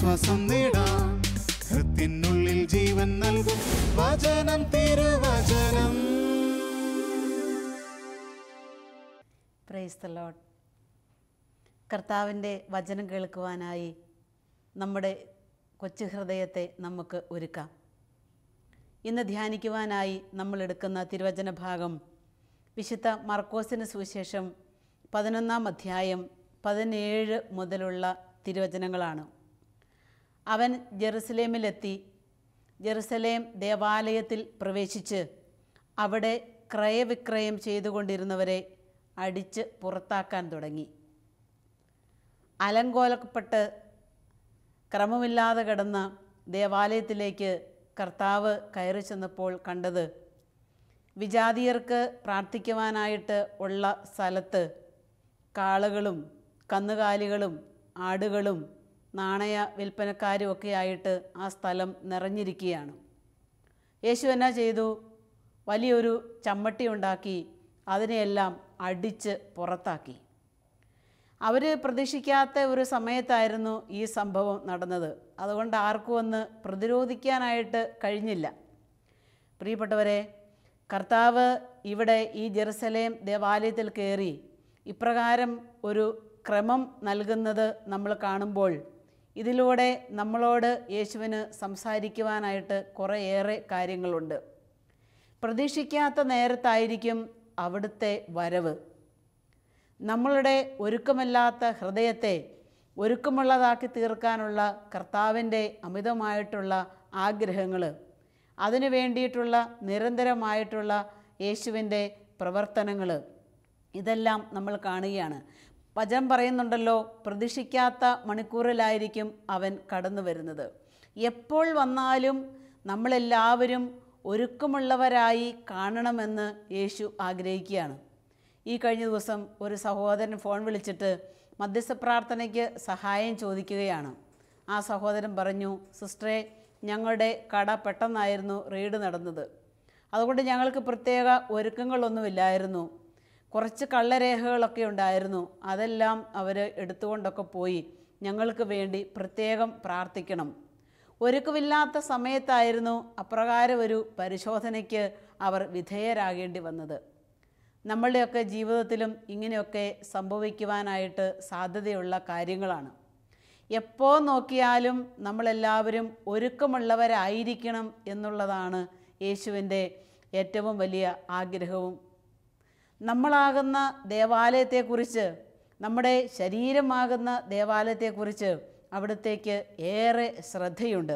ആശ്വാസം നേടാം. ഹൃത്തിനുള്ളിൽ ജീവൻ നൽകും വചനം, തിരുവചനം. Praise the Lord. കർത്താവിൻ്റെ വചനം കേൾക്കുവാനായി നമ്മുടെ കൊച്ചു ഹൃദയത്തെ നമുക്ക് ഒരുക്കാം. ഇന്ന് ധ്യാനിക്കുവാനായി നമ്മൾ എടുക്കുന്ന തിരുവചന ഭാഗം വിശുദ്ധ മർക്കോസിന് സുവിശേഷം 11-ാം അധ്യായം 17 മുതലുള്ള തിരുവചനങ്ങളാണ്. അവൻ ജെറുസലേമിലെത്തി ജെറുസലേം ദേവാലയത്തിൽ പ്രവേശിച്ച് അവിടെ ക്രയവിക്രയം ചെയ്തുകൊണ്ടിരുന്നവരെ അടിച്ച് പുറത്താക്കാൻ തുടങ്ങി. അലങ്കോലപ്പെട്ട് ക്രമമില്ലാതെ കിടന്ന ദേവാലയത്തിലേക്ക് കർത്താവ് കയറി ചെന്നപ്പോൾ കണ്ടത്, വിജാതീയർക്ക് പ്രാർത്ഥിക്കുവാനായിട്ട് ഉള്ള സ്ഥലത്ത് കാളകളും കന്നുകാലികളും ആടുകളും നാണയ വിൽപ്പനക്കാരും ഒക്കെ ആയിട്ട് ആ സ്ഥലം നിറഞ്ഞിരിക്കുകയാണ്. യേശു എന്നാ ചെയ്തു? വലിയൊരു ചമ്മട്ടി ഉണ്ടാക്കി അതിനെയെല്ലാം അടിച്ച് പുറത്താക്കി. അവർ പ്രതീക്ഷിക്കാത്ത ഒരു സമയത്തായിരുന്നു ഈ സംഭവം നടന്നത്. അതുകൊണ്ട് ആർക്കും ഒന്ന് പ്രതിരോധിക്കാനായിട്ട് കഴിഞ്ഞില്ല. പ്രിയപ്പെട്ടവരെ, കർത്താവ് ഇവിടെ ഈ ജെറുസലേം ദേവാലയത്തിൽ കയറി ഇപ്രകാരം ഒരു ക്രമം നൽകുന്നത് നമ്മൾ കാണുമ്പോൾ ഇതിലൂടെ നമ്മളോട് യേശുവിന് സംസാരിക്കുവാനായിട്ട് കുറേയേറെ കാര്യങ്ങളുണ്ട്. പ്രതീക്ഷിക്കാത്ത നേരത്തായിരിക്കും അവിടുത്തെ വരവ്. നമ്മളുടെ ഒരുക്കമില്ലാത്ത ഹൃദയത്തെ ഒരുക്കമുള്ളതാക്കി തീർക്കാനുള്ള കർത്താവിൻ്റെ അമിതമായിട്ടുള്ള ആഗ്രഹങ്ങൾ, അതിനു വേണ്ടിയിട്ടുള്ള നിരന്തരമായിട്ടുള്ള യേശുവിൻ്റെ പ്രവർത്തനങ്ങൾ, ഇതെല്ലാം നമ്മൾ കാണുകയാണ്. വചനം പറയുന്നുണ്ടല്ലോ, പ്രതീക്ഷിക്കാത്ത മണിക്കൂറിലായിരിക്കും അവൻ കടന്നു വരുന്നത്. എപ്പോൾ വന്നാലും നമ്മളെല്ലാവരും ഒരുക്കമുള്ളവരായി കാണണമെന്ന് യേശു ആഗ്രഹിക്കുകയാണ്. ഈ കഴിഞ്ഞ ദിവസം ഒരു സഹോദരൻ ഫോൺ വിളിച്ചിട്ട് മധ്യസ്ഥ പ്രാർത്ഥനയ്ക്ക് സഹായം ചോദിക്കുകയാണ്. ആ സഹോദരൻ പറഞ്ഞു, സിസ്റ്ററെ, ഞങ്ങളുടെ കട പെട്ടെന്നായിരുന്നു റെയ്ഡ് നടന്നത്. അതുകൊണ്ട് ഞങ്ങൾക്ക് പ്രത്യേക ഒരുക്കങ്ങളൊന്നുമില്ലായിരുന്നു. കുറച്ച് കള്ളരേഖകളൊക്കെ ഉണ്ടായിരുന്നു. അതെല്ലാം അവർ എടുത്തുകൊണ്ടൊക്കെ പോയി. ഞങ്ങൾക്ക് വേണ്ടി പ്രത്യേകം പ്രാർത്ഥിക്കണം. ഒരുക്കമില്ലാത്ത സമയത്തായിരുന്നു അപ്രകാരം ഒരു പരിശോധനയ്ക്ക് അവർ വിധേയരാകേണ്ടി വന്നത്. നമ്മളുടെയൊക്കെ ജീവിതത്തിലും ഇങ്ങനെയൊക്കെ സംഭവിക്കുവാനായിട്ട് സാധ്യതയുള്ള കാര്യങ്ങളാണ്. എപ്പോൾ നോക്കിയാലും നമ്മളെല്ലാവരും ഒരുക്കമുള്ളവരായിരിക്കണം എന്നുള്ളതാണ് യേശുവിൻ്റെ ഏറ്റവും വലിയ ആഗ്രഹവും. നമ്മളാകുന്ന ദേവാലയത്തെക്കുറിച്ച്, നമ്മുടെ ശരീരമാകുന്ന ദേവാലയത്തെക്കുറിച്ച് അവിടത്തേക്ക് ഏറെ ശ്രദ്ധയുണ്ട്.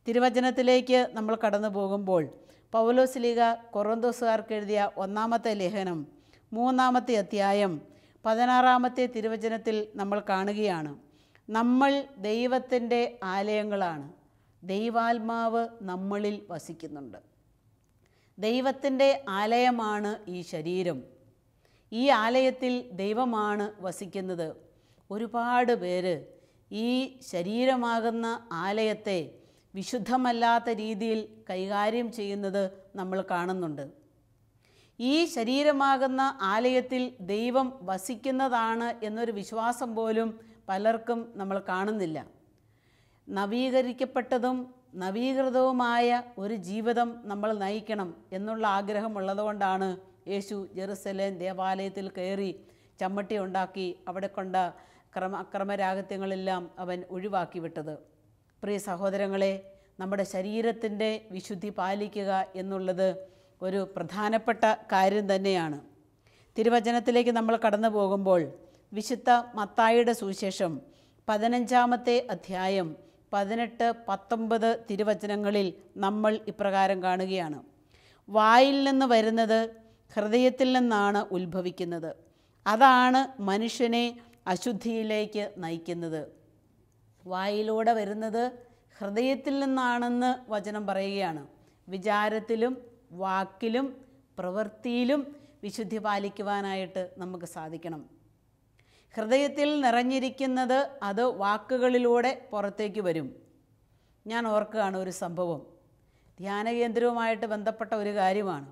തിരുവചനത്തിലേക്ക് നമ്മൾ കടന്നു പോകുമ്പോൾ പൗലോസ്ലീഹ കൊറിന്തോസുകാർക്ക് എഴുതിയ 1-ാമത്തെ ലേഖനം 3-ാമത്തെ അധ്യായം 16-ാമത്തെ തിരുവചനത്തിൽ നമ്മൾ കാണുകയാണ്, നമ്മൾ ദൈവത്തിൻ്റെ ആലയങ്ങളാണ്, ദൈവാത്മാവ് നമ്മളിൽ വസിക്കുന്നുണ്ട്. ദൈവത്തിൻ്റെ ആലയമാണ് ഈ ശരീരം. ഈ ആലയത്തിൽ ദൈവമാണ് വസിക്കുന്നത്. ഒരുപാട് പേര് ഈ ശരീരമാകുന്ന ആലയത്തെ വിശുദ്ധമല്ലാത്ത രീതിയിൽ കൈകാര്യം ചെയ്യുന്നത് നമ്മൾ കാണുന്നുണ്ട്. ഈ ശരീരമാകുന്ന ആലയത്തിൽ ദൈവം വസിക്കുന്നതാണ് എന്നൊരു വിശ്വാസം പോലും പലർക്കും നമ്മൾ കാണുന്നില്ല. നവീകരിക്കപ്പെട്ടതും നവീകൃതവുമായ ഒരു ജീവിതം നമ്മൾ നയിക്കണം എന്നുള്ള ആഗ്രഹമുള്ളതുകൊണ്ടാണ് യേശു ജെറുസലേം ദേവാലയത്തിൽ കയറി ചമ്മട്ടി ഉണ്ടാക്കി അവിടെ കൊണ്ട അക്രമരാഹിത്യങ്ങളെല്ലാം അവൻ ഒഴിവാക്കി വിട്ടത്. പ്രിയ സഹോദരങ്ങളെ, നമ്മുടെ ശരീരത്തിൻ്റെ വിശുദ്ധി പാലിക്കുക എന്നുള്ളത് ഒരു പ്രധാനപ്പെട്ട കാര്യം തന്നെയാണ്. തിരുവചനത്തിലേക്ക് നമ്മൾ കടന്നു പോകുമ്പോൾ വിശുദ്ധ മത്തായിയുടെ സുവിശേഷം 15-ാമത്തെ അധ്യായം 18-19 തിരുവചനങ്ങളിൽ നമ്മൾ ഇപ്രകാരം കാണുകയാണ്, വായിൽ നിന്ന് വരുന്നത് ഹൃദയത്തിൽ നിന്നാണ് ഉത്ഭവിക്കുന്നത്, അതാണ് മനുഷ്യനെ അശുദ്ധിയിലേക്ക് നയിക്കുന്നത്. വായിലൂടെ വരുന്നത് ഹൃദയത്തിൽ നിന്നാണെന്ന് വചനം പറയുകയാണ്. വിചാരത്തിലും വാക്കിലും പ്രവൃത്തിയിലും വിശുദ്ധി പാലിക്കുവാനായിട്ട് നമുക്ക് സാധിക്കണം. ഹൃദയത്തിൽ നിറഞ്ഞിരിക്കുന്നത് അത് വാക്കുകളിലൂടെ പുറത്തേക്ക് വരും. ഞാൻ ഓർക്കുകയാണ് ഒരു സംഭവം, ധ്യാനകേന്ദ്രവുമായിട്ട് ബന്ധപ്പെട്ട ഒരു കാര്യമാണ്.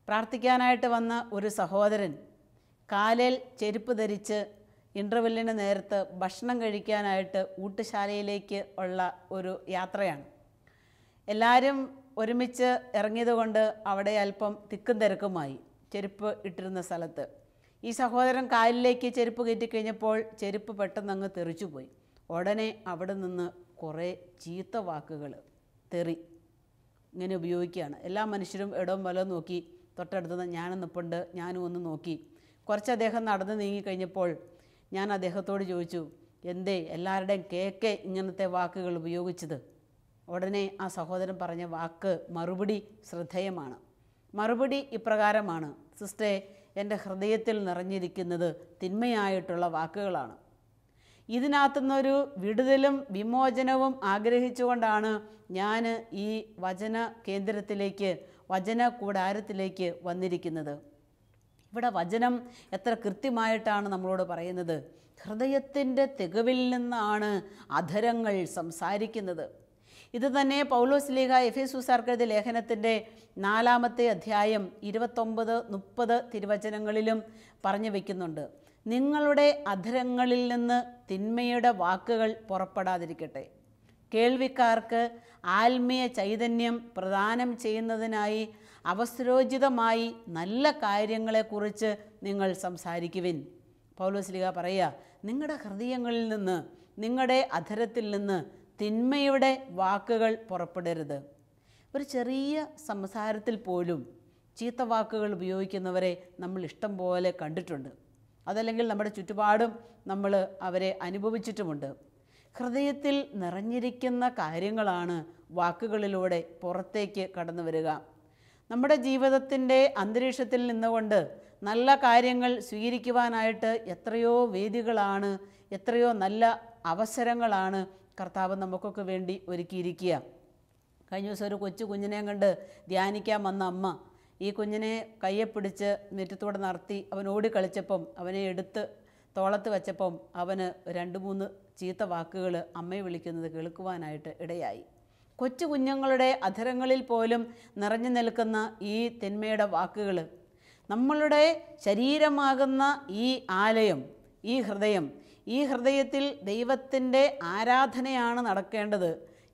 പ്രാർത്ഥിക്കാനായിട്ട് വന്ന ഒരു സഹോദരൻ കാലിൽ ചെരുപ്പ് ധരിച്ച് ഇൻ്റർവെല്ലിന് നേരത്ത് ഭക്ഷണം കഴിക്കാനായിട്ട് ഊട്ടുശാലയിലേക്ക് ഉള്ള ഒരു യാത്രയാണ്. എല്ലാവരും ഒരുമിച്ച് ഇറങ്ങിയതുകൊണ്ട് അവിടെ അല്പം തിക്കും തിരക്കുമായി ചെരുപ്പ് ഇട്ടിരുന്ന സ്ഥലത്ത്. ഈ സഹോദരൻ കാലിലേക്ക് ചെരുപ്പ് കയറ്റിക്കഴിഞ്ഞപ്പോൾ ചെരുപ്പ് പെട്ടെന്ന് അങ്ങ് തെറിച്ചുപോയി. ഉടനെ അവിടെ നിന്ന് കുറേ ചീത്ത വാക്കുകൾ തെറി ഇങ്ങനെ ഉപയോഗിക്കുകയാണ്. എല്ലാ മനുഷ്യരും ഇടവും വലവും നോക്കി. തൊട്ടടുത്തുനിന്ന് ഞാനും നിൽപ്പുണ്ട്, ഞാനും ഒന്ന് നോക്കി. കുറച്ച് അദ്ദേഹം നടന്ന് നീങ്ങിക്കഴിഞ്ഞപ്പോൾ ഞാൻ അദ്ദേഹത്തോട് ചോദിച്ചു, എന്തേ എല്ലാവരുടെയും കേക്കെ ഇങ്ങനത്തെ വാക്കുകൾ ഉപയോഗിച്ചത്? ഉടനെ ആ സഹോദരൻ പറഞ്ഞ വാക്ക് മറുപടി ശ്രദ്ധേയമാണ്. മറുപടി ഇപ്രകാരമാണ്, സിസ്റ്ററെ, എൻ്റെ ഹൃദയത്തിൽ നിറഞ്ഞിരിക്കുന്നത് തിന്മയായിട്ടുള്ള വാക്കുകളാണ്. ഇതിനകത്തുനിന്നൊരു വിടുതലും വിമോചനവും ആഗ്രഹിച്ചുകൊണ്ടാണ് ഞാൻ ഈ വചന കേന്ദ്രത്തിലേക്ക്, വചന കൂടാരത്തിലേക്ക് വന്നിരിക്കുന്നത്. ഇവിടെ വചനം എത്ര കൃത്യമായിട്ടാണ് നമ്മളോട് പറയുന്നത്. ഹൃദയത്തിൻ്റെ തികവിൽ നിന്നാണ് അധരങ്ങൾ സംസാരിക്കുന്നത്. ഇത് തന്നെ പൗലോസ്ലീഹ എഫേസ്യർക്കെഴുതിയ എഴുതിയ ലേഖനത്തിൻ്റെ 4-ാമത്തെ അധ്യായം 29-30 തിരുവചനങ്ങളിലും പറഞ്ഞു വയ്ക്കുന്നുണ്ട്. നിങ്ങളുടെ അധരങ്ങളിൽ നിന്ന് തിന്മയുടെ വാക്കുകൾ പുറപ്പെടാതിരിക്കട്ടെ. കേൾവിക്കാർക്ക് ആത്മീയ ചൈതന്യം പ്രദാനം ചെയ്യുന്നതിനായി അവസരോചിതമായി നല്ല കാര്യങ്ങളെക്കുറിച്ച് നിങ്ങൾ സംസാരിക്കുവിൻ. പൗലോസ്ലീഹ പറയുക, നിങ്ങളുടെ ഹൃദയങ്ങളിൽ നിന്ന്, നിങ്ങളുടെ അധരത്തിൽ നിന്ന് തിന്മയുടെ വാക്കുകൾ പുറപ്പെടരുത്. ഒരു ചെറിയ സംസാരത്തിൽ പോലും ചീത്ത വാക്കുകൾ ഉപയോഗിക്കുന്നവരെ നമ്മൾ ഇഷ്ടം പോലെ കണ്ടിട്ടുണ്ട്. അതല്ലെങ്കിൽ നമ്മുടെ ചുറ്റുപാടും നമ്മൾ അവരെ അനുഭവിച്ചിട്ടുമുണ്ട്. ഹൃദയത്തിൽ നിറഞ്ഞിരിക്കുന്ന കാര്യങ്ങളാണ് വാക്കുകളിലൂടെ പുറത്തേക്ക് കടന്നു വരിക. നമ്മുടെ ജീവിതത്തിൻ്റെ അന്തരീക്ഷത്തിൽ നിന്നുകൊണ്ട് നല്ല കാര്യങ്ങൾ സ്വീകരിക്കുവാനായിട്ട് എത്രയോ വേദികളാണ്, എത്രയോ നല്ല അവസരങ്ങളാണ് കർത്താവ് നമുക്കൊക്കെ വേണ്ടി ഒരുക്കിയിരിക്കുക. കഴിഞ്ഞ ദിവസം ഒരു കൊച്ചു കുഞ്ഞിനെ കണ്ട് ധ്യാനിക്കാൻ വന്ന അമ്മ ഈ കുഞ്ഞിനെ കയ്യെ പിടിച്ച് മുറ്റത്തൂടെ നടത്തി അവൻ ഓടിക്കളിച്ചപ്പം അവനെ എടുത്ത് തോളത്ത് വെച്ചപ്പം അവന് 2-3 ചീത്ത വാക്കുകൾ അമ്മയെ വിളിക്കുന്നത് കേൾക്കുവാനായിട്ട് ഇടയായി. കൊച്ചു കുഞ്ഞുങ്ങളുടെ അധരങ്ങളിൽ പോലും നിറഞ്ഞു നിൽക്കുന്ന ഈ തിന്മയുടെ വാക്കുകൾ, നമ്മളുടെ ശരീരമാകുന്ന ഈ ആലയം, ഈ ഹൃദയത്തിൽ ദൈവത്തിൻ്റെ ആരാധനയാണ് നടക്കേണ്ടത്.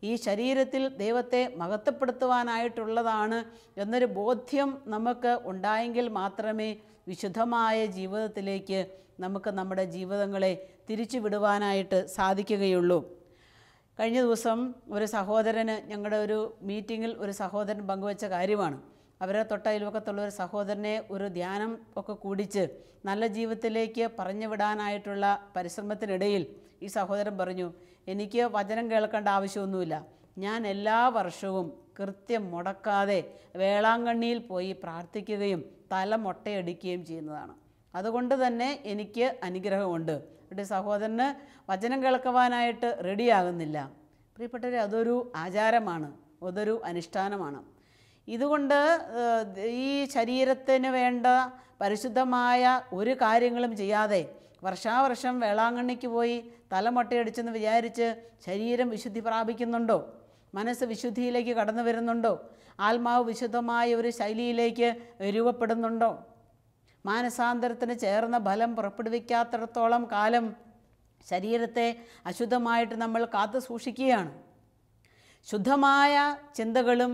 ഈ ശരീരത്തിൽ ദൈവത്തെ മഹത്വപ്പെടുത്തുവാനായിട്ടുള്ളതാണ് എന്നൊരു ബോധ്യം നമുക്ക് ഉണ്ടായെങ്കിൽ മാത്രമേ വിശുദ്ധമായ ജീവിതത്തിലേക്ക് നമുക്ക് നമ്മുടെ ജീവിതങ്ങളെ തിരിച്ചു വിടുവാനായിട്ട് സാധിക്കുകയുള്ളൂ. കഴിഞ്ഞ ദിവസം ഒരു സഹോദരന്, ഞങ്ങളുടെ ഒരു മീറ്റിങ്ങിൽ ഒരു സഹോദരൻ പങ്കുവച്ച കാര്യമാണ്. അവരെ തൊട്ടയൽവക്കത്തുള്ള ഒരു സഹോദരനെ ഒരു ധ്യാനം ഒക്കെ കൂടിച്ച് നല്ല ജീവിതത്തിലേക്ക് പറഞ്ഞു വിടാനായിട്ടുള്ള പരിശ്രമത്തിനിടയിൽ ഈ സഹോദരൻ പറഞ്ഞു, എനിക്ക് വചനം കേൾക്കേണ്ട ആവശ്യമൊന്നുമില്ല, ഞാൻ എല്ലാ വർഷവും കൃത്യം മുടക്കാതെ വേളാങ്കണ്ണിയിൽ പോയി പ്രാർത്ഥിക്കുകയും തല മൊട്ടയടിക്കുകയും ചെയ്യുന്നതാണ്. അതുകൊണ്ട് തന്നെ എനിക്ക് അനുഗ്രഹമുണ്ട്. ഇവിടെ സഹോദരന് വചനം കേൾക്കുവാനായിട്ട് റെഡിയാകുന്നില്ല. പ്രിയപ്പെട്ടവരെ, അതൊരു ആചാരമാണ്, അതൊരു അനുഷ്ഠാനമാണ്. ഇതുകൊണ്ട് ഈ ശരീരത്തിന് വേണ്ട പരിശുദ്ധമായ ഒരു കാര്യങ്ങളും ചെയ്യാതെ വർഷാവർഷം വേളാങ്കണ്ണിക്ക് പോയി തലമൊട്ടയടിച്ചെന്ന് വിചാരിച്ച് ശരീരം വിശുദ്ധി പ്രാപിക്കുന്നുണ്ടോ? മനസ്സ് വിശുദ്ധിയിലേക്ക് കടന്നു വരുന്നുണ്ടോ? ആത്മാവ് വിശുദ്ധമായ ഒരു ശൈലിയിലേക്ക് രൂപപ്പെടുന്നുണ്ടോ? മാനസാന്തരത്തിന് ചേർന്ന ഫലം പുറപ്പെടുവിക്കാത്തിടത്തോളം കാലം ശരീരത്തെ അശുദ്ധമായിട്ട് നമ്മൾ കാത്തു സൂക്ഷിക്കുകയാണ്. ശുദ്ധമായ ചിന്തകളും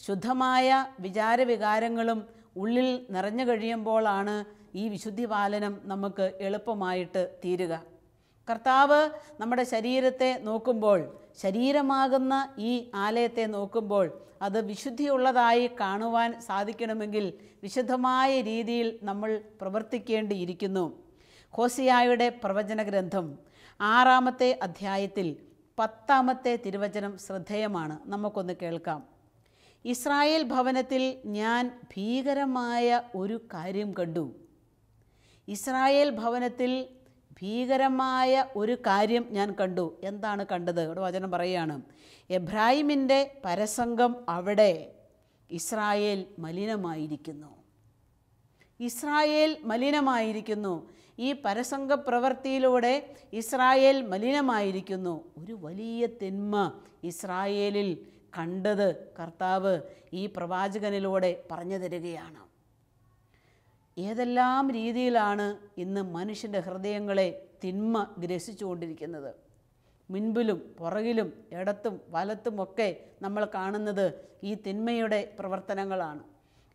ശുദ്ധമായ വിചാരവികാരങ്ങളും ഉള്ളിൽ നിറഞ്ഞു കഴിയുമ്പോഴാണ് ഈ വിശുദ്ധി പാലനം നമുക്ക് എളുപ്പമായിട്ട് തീരുക. കർത്താവ് നമ്മുടെ ശരീരത്തെ നോക്കുമ്പോൾ, ശരീരമാകുന്ന ഈ ആലയത്തെ നോക്കുമ്പോൾ അത് വിശുദ്ധിയുള്ളതായി കാണുവാൻ സാധിക്കണമെങ്കിൽ വിശുദ്ധമായ രീതിയിൽ നമ്മൾ പ്രവർത്തിക്കേണ്ടിയിരിക്കുന്നു. ഹോസിയായുടെ പ്രവചന ഗ്രന്ഥം 6-ാമത്തെ അധ്യായത്തിൽ 10-ാമത്തെ തിരുവചനം ശ്രദ്ധേയമാണ്. നമുക്കൊന്ന് കേൾക്കാം. ഇസ്രായേൽ ഭവനത്തിൽ ഞാൻ ഭീകരമായ ഒരു കാര്യം കണ്ടു. ഇസ്രായേൽ ഭവനത്തിൽ ഭീകരമായ ഒരു കാര്യം ഞാൻ കണ്ടു. എന്താണ് കണ്ടത്? ഇവിടെ വചനം പറയുകയാണ്, എബ്രാഹിമിൻ്റെ പരസംഗം അവിടെ ഇസ്രായേൽ മലിനമായിരിക്കുന്നു. ഇസ്രായേൽ മലിനമായിരിക്കുന്നു. ഈ പരസംഗ പ്രവൃത്തിയിലൂടെ ഇസ്രായേൽ മലിനമായിരിക്കുന്നു. ഒരു വലിയ തിന്മ ഇസ്രായേലിൽ കണ്ടത് കർത്താവ് ഈ പ്രവാചകനിലൂടെ പറഞ്ഞു തരികയാണ്. ഏതെല്ലാം രീതിയിലാണ് ഇന്ന് മനുഷ്യൻ്റെ ഹൃദയങ്ങളെ തിന്മ ഗ്രസിച്ചുകൊണ്ടിരിക്കുന്നത്. മുൻപിലും പുറകിലും ഇടത്തും വലത്തുമൊക്കെ നമ്മൾ കാണുന്നത് ഈ തിന്മയുടെ പ്രവർത്തനങ്ങളാണ്.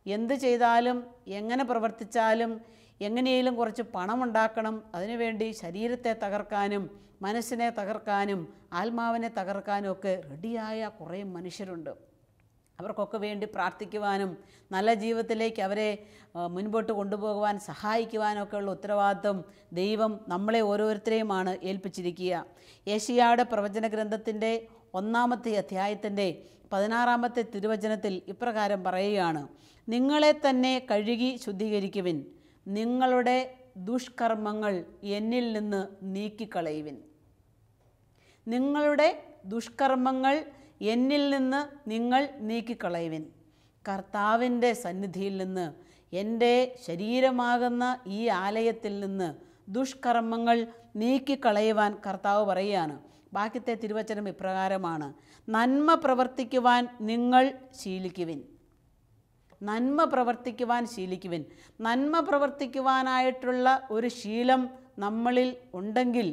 എന്ത് ചെയ്താലും എങ്ങനെ പ്രവർത്തിച്ചാലും എങ്ങനെയും കുറച്ച് പണമുണ്ടാക്കണം, അതിനുവേണ്ടി ശരീരത്തെ തകർക്കാനും മനസ്സിനെ തകർക്കാനും ആത്മാവിനെ തകർക്കാനും ഒക്കെ റെഡിയായ കുറേ മനുഷ്യരുണ്ട്. അവർക്കൊക്കെ വേണ്ടി പ്രാർത്ഥിക്കുവാനും നല്ല ജീവിതത്തിലേക്ക് അവരെ മുൻപോട്ട് കൊണ്ടുപോകുവാൻ സഹായിക്കുവാനൊക്കെയുള്ള ഉത്തരവാദിത്വം ദൈവം നമ്മളെ ഓരോരുത്തരെയുമാണ് ഏൽപ്പിച്ചിരിക്കുക. യെശയ്യായുടെ പ്രവചന ഗ്രന്ഥത്തിൻ്റെ 1-ാമത്തെ അധ്യായത്തിൻ്റെ 16-ാമത്തെ തിരുവചനത്തിൽ ഇപ്രകാരം പറയുകയാണ്: നിങ്ങളെ തന്നെ കഴുകി ശുദ്ധീകരിക്കുവിൻ, നിങ്ങളുടെ ദുഷ്കർമ്മങ്ങൾ എന്നിൽ നിന്ന് നീക്കിക്കളയുവിൻ. നിങ്ങളുടെ ദുഷ്കർമ്മങ്ങൾ എന്നിൽ നിന്ന് നിങ്ങൾ നീക്കിക്കളയുവിൻ. കർത്താവിൻ്റെ സന്നിധിയിൽ നിന്ന്, എൻ്റെ ശരീരമാകുന്ന ഈ ആലയത്തിൽ നിന്ന് ദുഷ്കർമ്മങ്ങൾ നീക്കിക്കളയുവാൻ കർത്താവ് പറയുകയാണ്. ബാക്കിത്തെ തിരുവചനം ഇപ്രകാരമാണ്: നന്മ പ്രവർത്തിക്കുവാൻ നിങ്ങൾ ശീലിക്കുവിൻ. നന്മ പ്രവർത്തിക്കുവാൻ ശീലിക്കുവിൻ. നന്മ പ്രവർത്തിക്കുവാനായിട്ടുള്ള ഒരു ശീലം നമ്മളിൽ ഉണ്ടെങ്കിൽ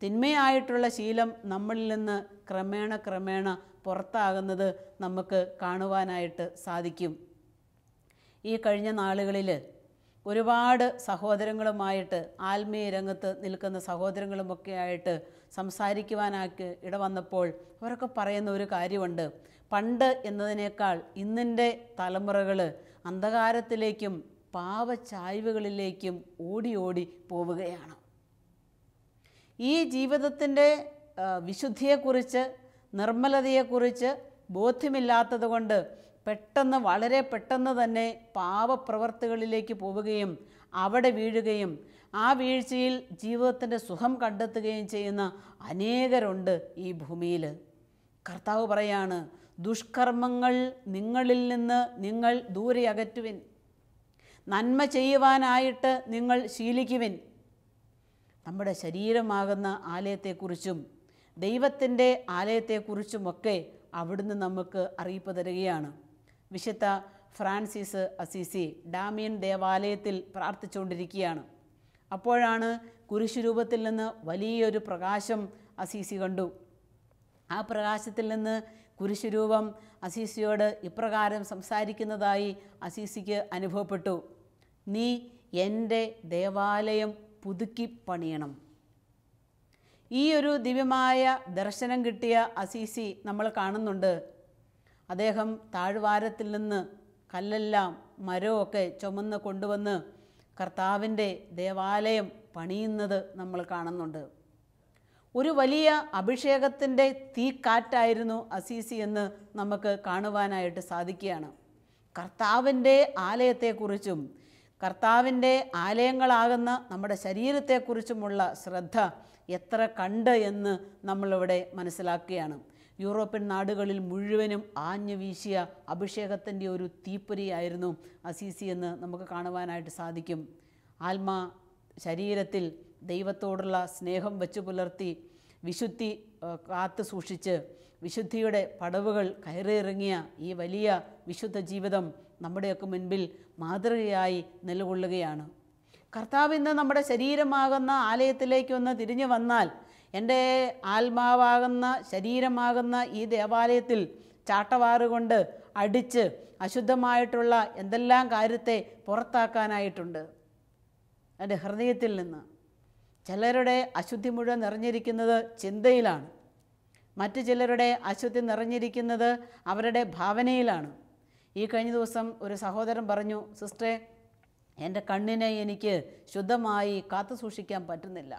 തിന്മയായിട്ടുള്ള ശീലം നമ്മളിൽ നിന്ന് ക്രമേണ പുറത്താകുന്നത് നമുക്ക് കാണുവാനായിട്ട് സാധിക്കും. ഈ കഴിഞ്ഞ നാളുകളിൽ ഒരുപാട് സഹോദരങ്ങളുമായിട്ട്, ആത്മീയ രംഗത്ത് നിൽക്കുന്ന സഹോദരങ്ങളുമൊക്കെ ആയിട്ട് സംസാരിക്കുവാനായിട്ട് ഇടവന്നപ്പോൾ അവരൊക്കെ പറയുന്ന ഒരു കാര്യമുണ്ട്: പണ്ട് എന്നതിനേക്കാൾ ഇന്നിൻ്റെ തലമുറകൾ അന്ധകാരത്തിലേക്കും പാപചായ്വുകളിലേക്കും ഓടി പോവുകയാണ്. ഈ ജീവിതത്തിൻ്റെ വിശുദ്ധിയെക്കുറിച്ച്, നിർമ്മലതയെക്കുറിച്ച് ബോധ്യമില്ലാത്തത് കൊണ്ട് വളരെ പെട്ടെന്ന് തന്നെ പാപപ്രവർത്തികളിലേക്ക് പോവുകയും അവിടെ വീഴുകയും ആ വീഴ്ചയിൽ ജീവിതത്തിൻ്റെ സുഖം കണ്ടെത്തുകയും ചെയ്യുന്ന അനേകരുണ്ട് ഈ ഭൂമിയിൽ. കർത്താവ് പറയാണ്: ദുഷ്കർമ്മങ്ങൾ നിങ്ങളിൽ നിന്ന് നിങ്ങൾ ദൂരെ അകറ്റുവിൻ, നന്മ ചെയ്യുവാനായിട്ട് നിങ്ങൾ ശീലിക്കുവിൻ. നമ്മുടെ ശരീരമാകുന്ന ആലയത്തെക്കുറിച്ചും ദൈവത്തിൻ്റെ ആലയത്തെക്കുറിച്ചുമൊക്കെ അവിടുന്ന് നമുക്ക് അറിയിപ്പ് തരികയാണ്. വിശുദ്ധ ഫ്രാൻസിസ് അസീസി ഡാമിയൻ ദേവാലയത്തിൽ പ്രാർത്ഥിച്ചുകൊണ്ടിരിക്കുകയാണ്. അപ്പോഴാണ് കുരിശുരൂപത്തിൽ നിന്ന് വലിയൊരു പ്രകാശം അസീസി കണ്ടു. ആ പ്രകാശത്തിൽ നിന്ന് കുരിശുരൂപം അസീസിയോട് ഇപ്രകാരം സംസാരിക്കുന്നതായി അസീസിക്ക് അനുഭവപ്പെട്ടു: നീ എൻ്റെ ദേവാലയം പുതുക്കി പണിയണം. ഈ ഒരു ദിവ്യമായ ദർശനം കിട്ടിയ അസീസി നമ്മൾ കാണുന്നുണ്ട്. അദ്ദേഹം താഴ്വാരത്തിൽ നിന്ന് കല്ലെല്ലാം മരമൊക്കെ ചുമന്ന് കൊണ്ടുവന്ന് കർത്താവിൻ്റെ ദേവാലയം പണിയുന്നത് നമ്മൾ കാണുന്നുണ്ട്. ഒരു വലിയ അഭിഷേകത്തിൻ്റെ തീക്കാറ്റായിരുന്നു അസീസി എന്ന് നമുക്ക് കാണുവാനായിട്ട് സാധിക്കുകയാണ്. കർത്താവിൻ്റെ ആലയത്തെക്കുറിച്ചും കർത്താവിൻ്റെ ആലയങ്ങളാകുന്ന നമ്മുടെ ശരീരത്തെക്കുറിച്ചുമുള്ള ശ്രദ്ധ എത്ര കണ്ട് എന്ന് നമ്മളിവിടെ മനസ്സിലാക്കുകയാണ്. യൂറോപ്യൻ നാടുകളിൽ മുഴുവനും ആഞ്ഞു വീശിയ അഭിഷേകത്തിൻ്റെ ഒരു തീപ്പൊരിയായിരുന്നു അസീസി എന്ന് നമുക്ക് കാണുവാനായിട്ട് സാധിക്കും. ആത്മാ ശരീരത്തിൽ ദൈവത്തോടുള്ള സ്നേഹം വച്ചു പുലർത്തി വിശുദ്ധി കാത്തു സൂക്ഷിച്ച് വിശുദ്ധിയുടെ പടവുകൾ കയറിയിറങ്ങിയ ഈ വലിയ വിശുദ്ധ ജീവിതം നമ്മുടെയൊക്കെ മുൻപിൽ മാതൃകയായി നിലകൊള്ളുകയാണ്. കർത്താവ് ഇന്ന് നമ്മുടെ ശരീരമാകുന്ന ആലയത്തിലേക്ക് ഒന്ന് തിരിഞ്ഞു വന്നാൽ, എൻ്റെ ആത്മാവാകുന്ന ശരീരമാകുന്ന ഈ ദേവാലയത്തിൽ ചാട്ടവാറുകൊണ്ട് അടിച്ച് അശുദ്ധമായിട്ടുള്ള എന്തെല്ലാം കാര്യത്തെ പുറത്താക്കാനായിട്ടുണ്ട് എൻ്റെ ഹൃദയത്തിൽ നിന്ന്. ചിലരുടെ അശുദ്ധി മുഴുവൻ നിറഞ്ഞിരിക്കുന്നത് ചിന്തയിലാണ്. മറ്റു ചിലരുടെ അശുദ്ധി നിറഞ്ഞിരിക്കുന്നത് അവരുടെ ഭാവനയിലാണ്. ഈ കഴിഞ്ഞ ദിവസം ഒരു സഹോദരൻ പറഞ്ഞു: സിസ്റ്ററെ, എൻ്റെ കണ്ണിനെ എനിക്ക് ശുദ്ധമായി കാത്തു സൂക്ഷിക്കാൻ പറ്റുന്നില്ല.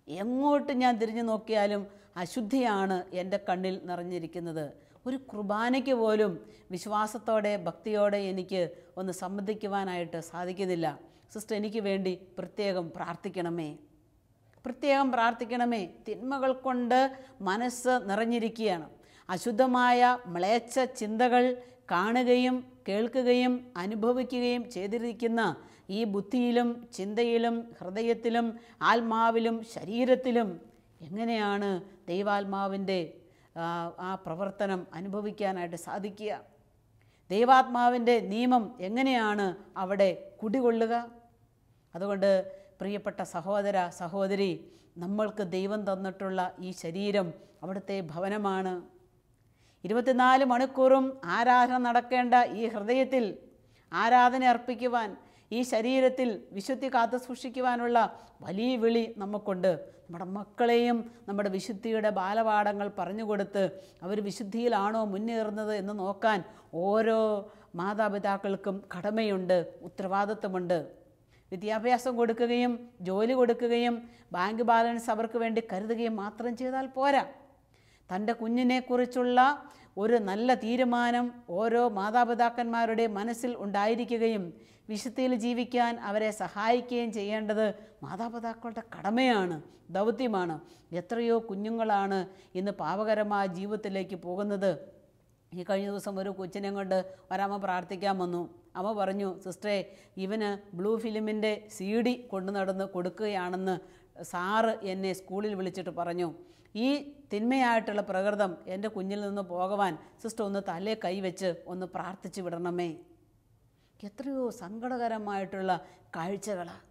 എങ്ങോട്ട് ഞാൻ തിരിഞ്ഞു നോക്കിയാലും അശുദ്ധിയാണ് എൻ്റെ കണ്ണിൽ നിറഞ്ഞിരിക്കുന്നത്. ഒരു കുർബാനയ്ക്ക് പോലും വിശ്വാസത്തോടെ ഭക്തിയോടെ എനിക്ക് ഒന്ന് സംബന്ധിക്കുവാനായിട്ട് സാധിക്കുന്നില്ല. സിസ്റ്റർ, എനിക്ക് വേണ്ടി പ്രത്യേകം പ്രാർത്ഥിക്കണമേ. തിന്മകൾ കൊണ്ട് മനസ്സ് നിറഞ്ഞിരിക്കുകയാണ്. അശുദ്ധമായ മ്ലേച്ഛ ചിന്തകൾ കാണുകയും കേൾക്കുകയും അനുഭവിക്കുകയും ചെയ്തിരിക്കുന്ന ഈ ബുദ്ധിയിലും ചിന്തയിലും ഹൃദയത്തിലും ആത്മാവിലും ശരീരത്തിലും എങ്ങനെയാണ് ദൈവാത്മാവിൻ്റെ ആ പ്രവർത്തനം അനുഭവിക്കാനായിട്ട് സാധിക്കുക? ദൈവാത്മാവിൻ്റെ നിയമം എങ്ങനെയാണ് അവിടെ കുടികൊള്ളുക? അതുകൊണ്ട് പ്രിയപ്പെട്ട സഹോദര സഹോദരി, നമ്മൾക്ക് ദൈവം തന്നിട്ടുള്ള ഈ ശരീരം അവിടുത്തെ ഭവനമാണ്. 24 മണിക്കൂറും ആരാധന നടക്കേണ്ട ഈ ഹൃദയത്തിൽ ആരാധന അർപ്പിക്കുവാൻ, ഈ ശരീരത്തിൽ വിശുദ്ധി കാത്തു സൂക്ഷിക്കുവാനുള്ള വലിയ വിളി നമുക്കുണ്ട്. നമ്മുടെ മക്കളെയും നമ്മുടെ വിശുദ്ധിയുടെ ബാലപാഠങ്ങൾ പറഞ്ഞു കൊടുത്ത് അവർ വിശുദ്ധിയിലാണോ മുന്നേറുന്നത് എന്ന് നോക്കാൻ ഓരോ മാതാപിതാക്കൾക്കും കടമയുണ്ട്, ഉത്തരവാദിത്വമുണ്ട്. വിദ്യാഭ്യാസം കൊടുക്കുകയും ജോലി കൊടുക്കുകയും ബാങ്ക് ബാലൻസ് അവർക്ക് വേണ്ടി കരുതുകയും മാത്രം ചെയ്താൽ പോരാ. തൻ്റെ കുഞ്ഞിനെക്കുറിച്ചുള്ള ഒരു നല്ല തീരുമാനം ഓരോ മാതാപിതാക്കന്മാരുടെ മനസ്സിൽ ഉണ്ടായിരിക്കുകയും വിശുദ്ധിയിൽ ജീവിക്കാൻ അവരെ സഹായിക്കുകയും ചെയ്യേണ്ടത് മാതാപിതാക്കളുടെ കടമയാണ്, ദൗത്യമാണ്. എത്രയോ കുഞ്ഞുങ്ങളാണ് ഇന്ന് പാപകരമായ ജീവിതത്തിലേക്ക് പോകുന്നത്. ഈ കഴിഞ്ഞ ദിവസം ഒരു കൊച്ചിനെ കൊണ്ട് ഒരമ്മ പ്രാർത്ഥിക്കാൻ വന്നു. അമ്മ പറഞ്ഞു, സിസ്റ്ററെ, ഇവന് ബ്ലൂ ഫിലിമിൻ്റെ CD കൊണ്ടു നടന്ന് കൊടുക്കുകയാണെന്ന് സാറ് എന്നെ സ്കൂളിൽ വിളിച്ചിട്ട് പറഞ്ഞു. ഈ തിന്മയായിട്ടുള്ള പ്രകൃതം എൻ്റെ കുഞ്ഞിൽ നിന്ന് പോകുവാൻ സിസ്റ്റർ ഒന്ന് തലേ കൈവച്ച് ഒന്ന് പ്രാർത്ഥിച്ചു വിടണമേ. എത്രയോ സങ്കടകരമായിട്ടുള്ള കാഴ്ചകളാണ്.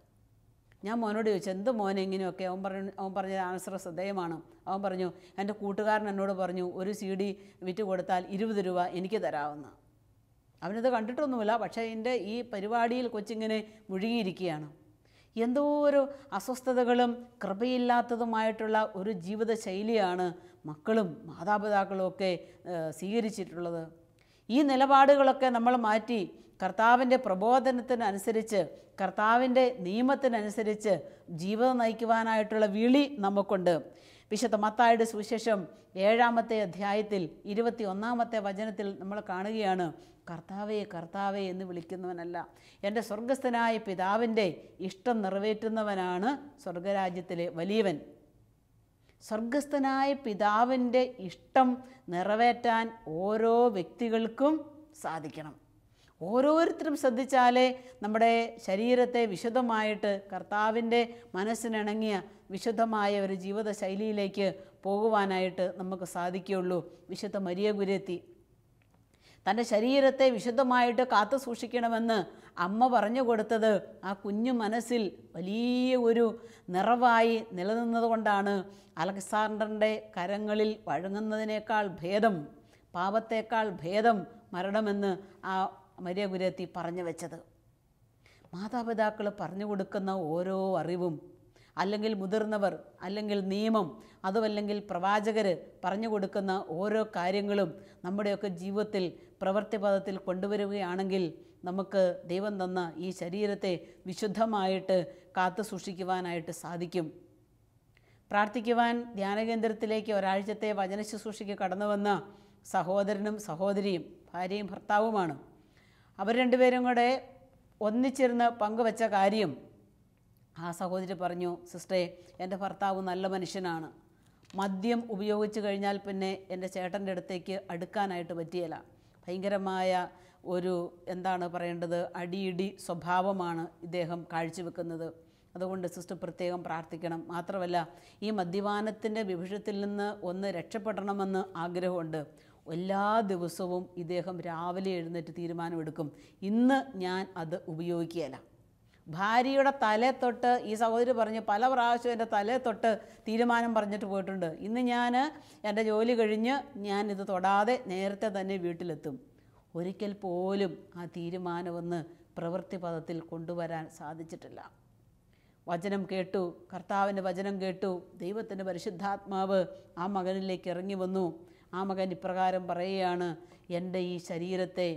ഞാൻ മോനോട് ചോദിച്ചു, എന്ത് മോനെ ഇങ്ങനെയൊക്കെ? അവൻ പറഞ്ഞ ആൻസർ ശ്രദ്ധേയമാണ്. അവൻ പറഞ്ഞു, എൻ്റെ കൂട്ടുകാരൻ എന്നോട് പറഞ്ഞു ഒരു CD വിറ്റ് കൊടുത്താൽ 20 രൂപ എനിക്ക് തരാമെന്ന്. അവനത് കണ്ടിട്ടൊന്നുമില്ല, പക്ഷേ എൻ്റെ ഈ പരിപാടിയിൽ കൊച്ചിങ്ങനെ മുഴുകിയിരിക്കുകയാണ്. എന്തോ ഒരു അസ്വസ്ഥതകളും കൃപയില്ലാത്തതുമായിട്ടുള്ള ഒരു ജീവിതശൈലിയാണ് മക്കളും മാതാപിതാക്കളും ഒക്കെ സ്വീകരിച്ചിട്ടുള്ളത്. ഈ നിലപാടുകളൊക്കെ നമ്മൾ മാറ്റി കർത്താവിൻ്റെ പ്രബോധനത്തിനനുസരിച്ച്, കർത്താവിൻ്റെ നിയമത്തിനനുസരിച്ച് ജീവിതം നയിക്കുവാനായിട്ടുള്ള വിളി നമുക്കുണ്ട്. വിശുദ്ധ മത്തായിയുടെ സുവിശേഷം 7-ാമത്തെ അധ്യായത്തിൽ 21-ാമത്തെ വചനത്തിൽ നമ്മൾ കാണുകയാണ്, കർത്താവേ കർത്താവേ എന്ന് വിളിക്കുന്നവനല്ല, എൻ്റെ സ്വർഗസ്ഥനായ പിതാവിൻ്റെ ഇഷ്ടം നിറവേറ്റുന്നവനാണ് സ്വർഗരാജ്യത്തിലെ വലിയവൻ. സ്വർഗസ്ഥനായ പിതാവിൻ്റെ ഇഷ്ടം നിറവേറ്റാൻ ഓരോ വ്യക്തികൾക്കും സാധിക്കണം. ഓരോരുത്തരും ശ്രദ്ധിച്ചാലേ നമ്മുടെ ശരീരത്തെ വിശുദ്ധമായിട്ട് കർത്താവിൻ്റെ മനസ്സിനിണങ്ങിയ വിശുദ്ധമായ ഒരു ജീവിതശൈലിയിലേക്ക് പോകുവാനായിട്ട് നമുക്ക് സാധിക്കുകയുള്ളൂ. വിശുദ്ധ മരിയ കുര്യത്തി തൻ്റെ ശരീരത്തെ വിശുദ്ധമായിട്ട് കാത്തു സൂക്ഷിക്കണമെന്ന് അമ്മ പറഞ്ഞു കൊടുത്തത് ആ കുഞ്ഞു മനസ്സിൽ വലിയ ഒരു നിറവായി നിലനിന്നതുകൊണ്ടാണ് അലക്സാണ്ടറിൻ്റെ കരങ്ങളിൽ വഴങ്ങുന്നതിനേക്കാൾ ഭേദം, പാപത്തേക്കാൾ ഭേദം മരണമെന്ന് ആ മരിയ കുര്യത്തി പറഞ്ഞു വെച്ചത്. മാതാപിതാക്കൾ പറഞ്ഞു കൊടുക്കുന്ന ഓരോ അറിവും, അല്ലെങ്കിൽ മുതിർന്നവർ, അല്ലെങ്കിൽ നിയമം, അതുമല്ലെങ്കിൽ പ്രവാചകർ പറഞ്ഞു കൊടുക്കുന്ന ഓരോ കാര്യങ്ങളും നമ്മുടെയൊക്കെ ജീവിതത്തിൽ പ്രവൃത്തിപഥത്തിൽ കൊണ്ടുവരികയാണെങ്കിൽ നമുക്ക് ദൈവം തന്ന ഈ ശരീരത്തെ വിശുദ്ധമായിട്ട് കാത്തു സൂക്ഷിക്കുവാനായിട്ട് സാധിക്കും. പ്രാർത്ഥിക്കുവാൻ ധ്യാനകേന്ദ്രത്തിലേക്ക് ഒരാഴ്ചത്തെ വചന ശുശ്രൂഷയ്ക്ക് കടന്നു വന്ന സഹോദരനും സഹോദരിയും ഭാര്യയും ഭർത്താവുമാണ്. അവർ രണ്ടുപേരും കൂടെ ഒന്നിച്ചിരുന്ന് പങ്കുവച്ച കാര്യം ആ സഹോദരി പറഞ്ഞു, സിസ്റ്ററെ, എൻ്റെ ഭർത്താവ് നല്ല മനുഷ്യനാണ്. മദ്യം ഉപയോഗിച്ച് കഴിഞ്ഞാൽ പിന്നെ എൻ്റെ ചേട്ടൻ്റെ അടുത്തേക്ക് അടുക്കാനായിട്ട് പറ്റിയല്ല. ഭയങ്കരമായ ഒരു എന്താണ് പറയേണ്ടത്, അടിയിടി സ്വഭാവമാണ് ഇദ്ദേഹം കാഴ്ചവെക്കുന്നത്. അതുകൊണ്ട് സിസ്റ്റർ പ്രത്യേകം പ്രാർത്ഥിക്കണം. മാത്രമല്ല, ഈ മദ്യപാനത്തിൻ്റെ വിഭീഷത്തിൽ നിന്ന് ഒന്ന് രക്ഷപ്പെടണമെന്ന് ആഗ്രഹമുണ്ട്. എല്ലാ ദിവസവും ഇദ്ദേഹം രാവിലെ എഴുന്നേറ്റ് തീരുമാനമെടുക്കും, ഇന്ന് ഞാൻ അത് ഉപയോഗിക്കുകയില്ല. ഭാര്യയുടെ തലേ തൊട്ട് ഈ സഹോദരി പറഞ്ഞ് പല പ്രാവശ്യം എൻ്റെ തലേ തൊട്ട് തീരുമാനം പറഞ്ഞിട്ട് പോയിട്ടുണ്ട്, ഇന്ന് ഞാൻ എൻ്റെ ജോലി കഴിഞ്ഞ് ഞാനിത് തൊടാതെ നേരത്തെ തന്നെ വീട്ടിലെത്തും. ഒരിക്കൽ പോലും ആ തീരുമാനമൊന്ന് പ്രവൃത്തി പദത്തിൽ കൊണ്ടുവരാൻ സാധിച്ചിട്ടില്ല. വചനം കേട്ടു, കർത്താവിൻ്റെ വചനം കേട്ടു, ദൈവത്തിൻ്റെ പരിശുദ്ധാത്മാവ് ആ മകനിലേക്ക് ഇറങ്ങി വന്നു. ആ മകൻ ഇപ്രകാരം പറയുകയാണ്, എൻ്റെ ഈ ശരീരത്തെ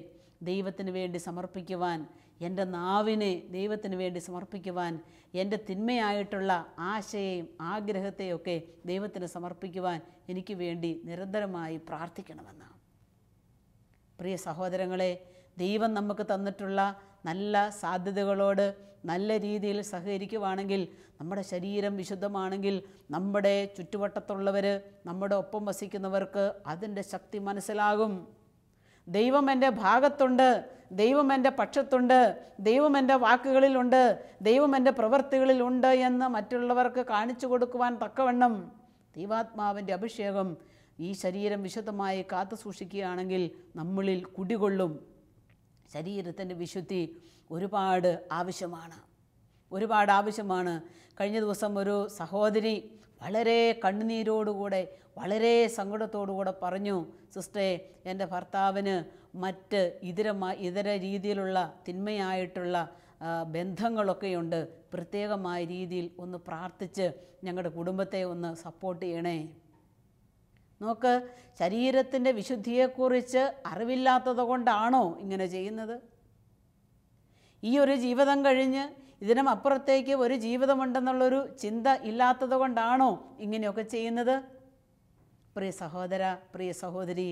ദൈവത്തിന് വേണ്ടി സമർപ്പിക്കുവാൻ, എൻ്റെ നാവിനെ ദൈവത്തിന് വേണ്ടി സമർപ്പിക്കുവാൻ, എൻ്റെ തിന്മയായിട്ടുള്ള ആശയെയും ആഗ്രഹത്തെയൊക്കെ ദൈവത്തിന് സമർപ്പിക്കുവാൻ എനിക്ക് വേണ്ടി നിരന്തരമായി പ്രാർത്ഥിക്കണമെന്ന്. പ്രിയ സഹോദരങ്ങളെ, ദൈവം നമുക്ക് തന്നിട്ടുള്ള നല്ല സാധ്യതകളോട് നല്ല രീതിയിൽ സഹകരിക്കുവാണെങ്കിൽ, നമ്മുടെ ശരീരം വിശുദ്ധമാണെങ്കിൽ, നമ്മുടെ ചുറ്റുവട്ടത്തുള്ളവർ, നമ്മുടെ ഒപ്പം വസിക്കുന്നവർക്ക് അതിൻ്റെ ശക്തി മനസ്സിലാകും. ദൈവം എൻ്റെ ഭാഗത്തുണ്ട്, ദൈവം എൻ്റെ പക്ഷത്തുണ്ട്, ദൈവം എൻ്റെ വാക്കുകളിലുണ്ട്, ദൈവം എൻ്റെ പ്രവൃത്തികളിലുണ്ട് എന്ന് മറ്റുള്ളവർക്ക് കാണിച്ചു കൊടുക്കുവാൻ തക്കവണ്ണം ദൈവാത്മാവിൻ്റെ അഭിഷേകം ഈ ശരീരം വിശുദ്ധമായി കാത്തു സൂക്ഷിക്കുകയാണെങ്കിൽ നമ്മളിൽ കുടികൊള്ളും. ശരീരത്തിൻ്റെ വിശുദ്ധി ഒരുപാട് ആവശ്യമാണ്. ഒരുപാട് ആവശ്യമാണ്. കഴിഞ്ഞ ദിവസം ഒരു സഹോദരി വളരെ കണ്ണുനീരോടുകൂടെ വളരെ സങ്കടത്തോടുകൂടെ പറഞ്ഞു, സിസ്റ്ററെ, എൻ്റെ ഭർത്താവിന് മറ്റ് ഇതര രീതിയിലുള്ള തിന്മയായിട്ടുള്ള ബന്ധങ്ങളൊക്കെയുണ്ട്. പ്രത്യേകമായ രീതിയിൽ ഒന്ന് പ്രാർത്ഥിച്ച് ഞങ്ങളുടെ കുടുംബത്തെ ഒന്ന് സപ്പോർട്ട് ചെയ്യണേ. നോക്ക്, ശരീരത്തിൻ്റെ വിശുദ്ധിയെക്കുറിച്ച് അറിവില്ലാത്തത് കൊണ്ടാണോ ഇങ്ങനെ ചെയ്യുന്നത്? ഈ ഒരു ജീവിതം കഴിഞ്ഞ് ഇതിനും അപ്പുറത്തേക്ക് ഒരു ജീവിതമുണ്ടെന്നുള്ളൊരു ചിന്ത ഇല്ലാത്തത് കൊണ്ടാണോ ഇങ്ങനെയൊക്കെ ചെയ്യുന്നത്? പ്രിയ സഹോദര, പ്രിയ സഹോദരി,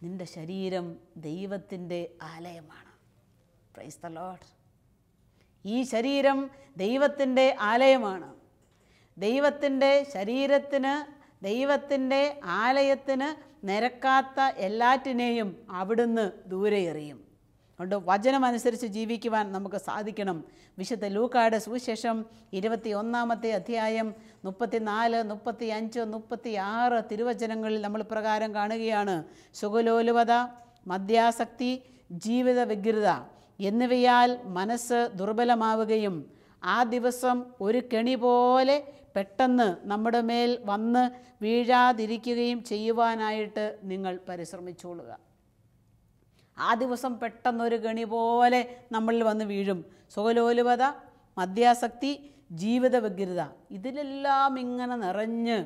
നിൻ്റെ ശരീരം ദൈവത്തിൻ്റെ ആലയമാണ്. Praise the Lord. ഈ ശരീരം ദൈവത്തിൻ്റെ ആലയമാണ്. ദൈവത്തിൻ്റെ ശരീരത്തിന്, ദൈവത്തിൻ്റെ ആലയത്തിന് നിരക്കാത്ത എല്ലാറ്റിനെയും അവിടുന്ന് ദൂരെ എറിയും. അതുകൊണ്ട് വചനമനുസരിച്ച് ജീവിക്കുവാൻ നമുക്ക് സാധിക്കണം. വിശുദ്ധ ലൂക്കായുടെ സുവിശേഷം 21-ാമത്തെ അധ്യായം 34, 35, 36 തിരുവചനങ്ങളിൽ നമ്മൾ പ്രകാരം കാണുകയാണ്. സുഖലോലുപത, മദ്യാസക്തി, ജീവിത വ്യഗ്രത എന്നിവയാൽ മനസ്സ് ദുർബലമാവുകയും ആ ദിവസം ഒരു കെണി പോലെ പെട്ടെന്ന് നമ്മുടെ മേൽ വന്ന് വീഴാതിരിക്കുകയും ചെയ്യുവാനായിട്ട് നിങ്ങൾ പരിശ്രമിച്ചോളുക. ആ ദിവസം പെട്ടെന്നൊരു കെണി പോലെ നമ്മളിൽ വന്ന് വീഴും. സുഖലോലുപത, മദ്യാസക്തി, ജീവിത വ്യഗ്രത, ഇതിലെല്ലാം ഇങ്ങനെ നിറഞ്ഞ്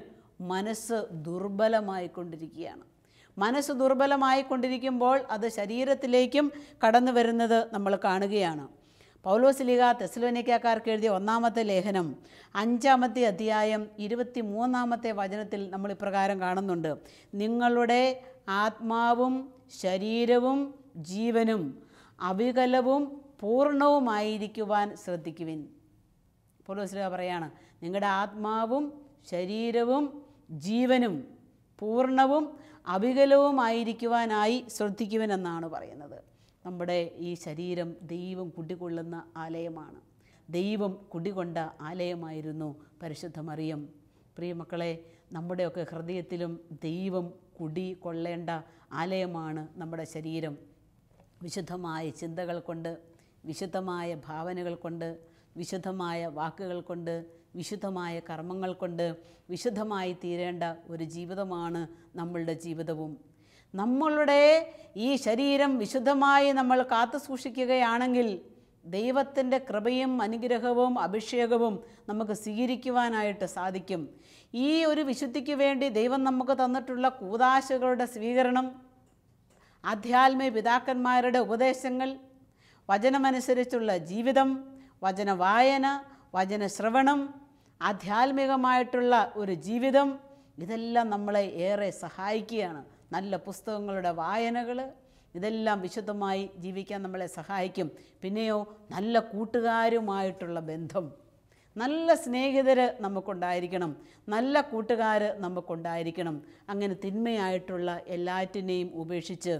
മനസ്സ് ദുർബലമായിക്കൊണ്ടിരിക്കുകയാണ്. മനസ്സ് ദുർബലമായിക്കൊണ്ടിരിക്കുമ്പോൾ അത് ശരീരത്തിലേക്കും കടന്നു വരുന്നത് നമ്മൾ കാണുകയാണ്. പൗലോസ്ലീഹ തെസ്സലോനിക്കക്കാർക്ക് എഴുതിയ 1-ാമത്തെ ലേഖനം 5-ാമത്തെ അധ്യായം 23-ാമത്തെ വചനത്തിൽ നമ്മൾ ഇപ്രകാരം കാണുന്നുണ്ട്: നിങ്ങളുടെ ആത്മാവും ശരീരവും ജീവനും അവികലവും പൂർണ്ണവുമായിരിക്കുവാൻ ശ്രദ്ധിക്കുവിൻ. പൗലോസ്ലീഹ പറയാണ്, നിങ്ങളുടെ ആത്മാവും ശരീരവും ജീവനും പൂർണ്ണവും അവികലവുമായിരിക്കുവാനായി ശ്രദ്ധിക്കുവിനെന്നാണ് പറയുന്നത്. നമ്മുടെ ഈ ശരീരം ദൈവം കുടികൊള്ളുന്ന ആലയമാണ്. ദൈവം കുടികൊണ്ട ആലയമായിരുന്നു പരിശുദ്ധ മറിയം. പ്രിയമക്കളെ, നമ്മുടെയൊക്കെ ഹൃദയത്തിലും ദൈവം കുടികൊള്ളേണ്ട ആലയമാണ് നമ്മുടെ ശരീരം. വിശുദ്ധമായ ചിന്തകൾ കൊണ്ട്, വിശുദ്ധമായ ഭാവനകൾ കൊണ്ട്, വിശുദ്ധമായ വാക്കുകൾ കൊണ്ട്, വിശുദ്ധമായ കർമ്മങ്ങൾ കൊണ്ട് വിശുദ്ധമായി തീരേണ്ട ഒരു ജീവിതമാണ് നമ്മളുടെ ജീവിതവും. നമ്മളുടെ ഈ ശരീരം വിശുദ്ധമായി നമ്മൾ കാത്തു സൂക്ഷിക്കുകയാണെങ്കിൽ ദൈവത്തിൻ്റെ കൃപയും അനുഗ്രഹവും അഭിഷേകവും നമുക്ക് സ്വീകരിക്കുവാനായിട്ട് സാധിക്കും. ഈ ഒരു വിശുദ്ധിക്ക് വേണ്ടി ദൈവം നമുക്ക് തന്നിട്ടുള്ള കൂദാശകളുടെ സ്വീകരണം, ആധ്യാത്മിക പിതാക്കന്മാരുടെ ഉപദേശങ്ങൾ, വചനമനുസരിച്ചുള്ള ജീവിതം, വചന വായന, വചന ശ്രവണം, ആധ്യാത്മികമായിട്ടുള്ള ഒരു ജീവിതം, ഇതെല്ലാം നമ്മളെ ഏറെ സഹായിക്കുകയാണ്. നല്ല പുസ്തകങ്ങളുടെ വായനകൾ, ഇതെല്ലാം വിശുദ്ധമായി ജീവിക്കാൻ നമ്മളെ സഹായിക്കും. പിന്നെയോ നല്ല കൂട്ടുകാരുമായിട്ടുള്ള ബന്ധം, നല്ല സ്നേഹിതർ നമുക്കുണ്ടായിരിക്കണം, നല്ല കൂട്ടുകാർ നമുക്കുണ്ടായിരിക്കണം. അങ്ങനെ തിന്മയായിട്ടുള്ള എല്ലാറ്റിനെയും ഉപേക്ഷിച്ച്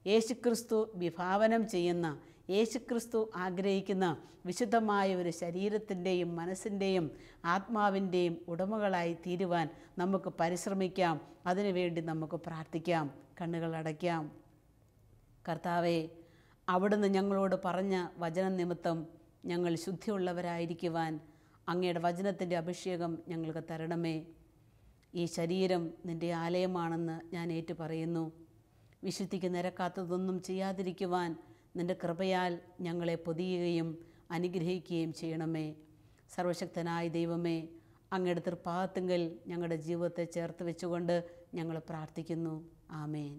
യേശുക്രിസ്തു വിഭാവനം ചെയ്യുന്ന, യേശുക്രിസ്തു ആഗ്രഹിക്കുന്ന വിശുദ്ധമായ ഒരു ശരീരത്തിൻ്റെയും മനസ്സിൻ്റെയും ആത്മാവിൻ്റെയും ഉടമകളായി തീരുവാൻ നമുക്ക് പരിശ്രമിക്കാം. അതിനുവേണ്ടി നമുക്ക് പ്രാർത്ഥിക്കാം. കണ്ണുകൾ അടയ്ക്കാം. കർത്താവേ, അവിടുന്ന് ഞങ്ങളോട് പറഞ്ഞ വചന നിമിത്തം ഞങ്ങൾ ശുദ്ധിയുള്ളവരായിരിക്കുവാൻ അങ്ങയുടെ വചനത്തിൻ്റെ അഭിഷേകം ഞങ്ങൾക്ക് തരണമേ. ഈ ശരീരം നിൻ്റെ ആലയമാണെന്ന് ഞാൻ ഏറ്റുപറയുന്നു. വിശുദ്ധിക്ക് നിരക്കാത്തതൊന്നും ചെയ്യാതിരിക്കുവാൻ നിൻ്റെ കൃപയാൽ ഞങ്ങളെ പൊതിയുകയും അനുഗ്രഹിക്കുകയും ചെയ്യണമേ. സർവശക്തനായ ദൈവമേ, അങ്ങയുടെ തൃപ്പാദത്തിങ്കൽ ഞങ്ങളുടെ ജീവിതത്തെ ചേർത്ത് വെച്ചുകൊണ്ട് ഞങ്ങൾ പ്രാർത്ഥിക്കുന്നു. ആമേൻ.